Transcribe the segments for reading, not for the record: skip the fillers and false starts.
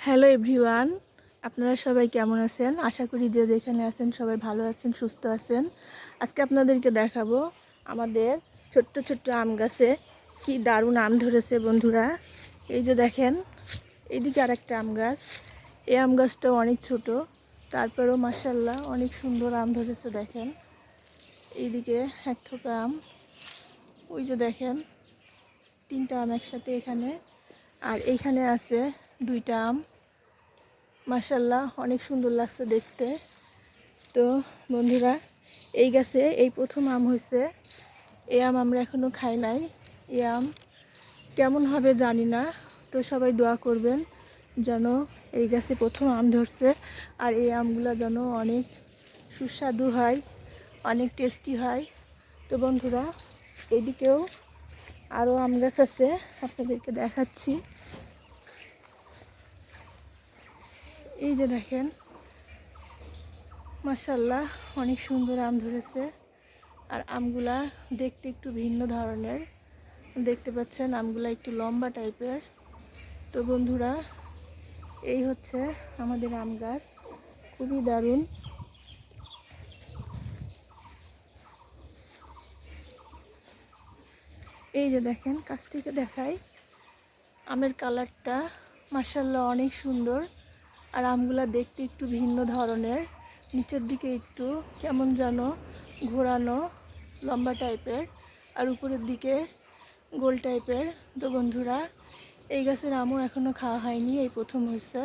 Hello everyone, আপনারা সবাই কেমন আছেন? আশা করি যে যেখানে আছেন সবাই ভালো আছেন, সুস্থ আছেন। আজকে আপনাদেরকে দেখাবো আমাদের ছোট্ট ছোট্ট আম গাছে কি দারুণ আম ধরেছে বন্ধুরা। এই যে দেখেন, এইদিকে আরেকটা আম গাছ। এই আম গাছটাও অনেক ছোট, তারপরেও মাশাআল্লাহ অনেক সুন্দর আম ধরেছে। দেখেন এইদিকে এক থোকা আম, ওই যে দেখেন তিনটা আম একসাথে এখানে, আর এইখানে আছে দুইটা আম। মাশাআল্লাহ অনেক সুন্দর লাগছে দেখতে। তো বন্ধুরা, এই গাছে এই প্রথম আম হয়েছে। এই আম আমরা এখনও খাই নাই। এই আম কেমন হবে জানি না, তো সবাই দোয়া করবেন যেন এই গাছে প্রথম আম ধরছে আর এই আমগুলো যেন অনেক সুস্বাদু হয়, অনেক টেস্টি হয়। তো বন্ধুরা, এদিকেও আরও আম গাছ আছে, আপনাদেরকে দেখাচ্ছি। এই যে দেখেন, মাশাআল্লাহ অনেক সুন্দর আম ধরেছে। আর আমগুলা দেখতে একটু ভিন্ন ধরনের, দেখতে পাচ্ছেন আমগুলা একটু লম্বা টাইপের। তো বন্ধুরা, এই হচ্ছে আমাদের আম গাছ, খুবই দারুণ। এই যে দেখেন, কাছ থেকে দেখাই, আমের কালারটা মাশাআল্লাহ অনেক সুন্দর। আর আমগুলা দেখতে একটু ভিন্ন ধরনের, নিচের দিকে একটু কেমন যেন ঘোরানো, লম্বা টাইপের, আর উপরের দিকে গোল টাইপের। তো বন্ধুরা, এই গাছের আমও এখনও খাওয়া হয়নি, এই প্রথম হয়েছে।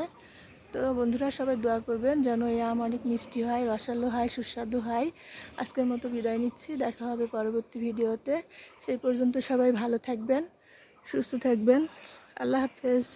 তো বন্ধুরা, সবাই দোয়া করবেন যেন এই আম অনেক মিষ্টি হয়, রসালো হয়, সুস্বাদু হয়। আজকের মতো বিদায় নিচ্ছি, দেখা হবে পরবর্তী ভিডিওতে। সেই পর্যন্ত সবাই ভালো থাকবেন, সুস্থ থাকবেন। আল্লাহ হাফেজ।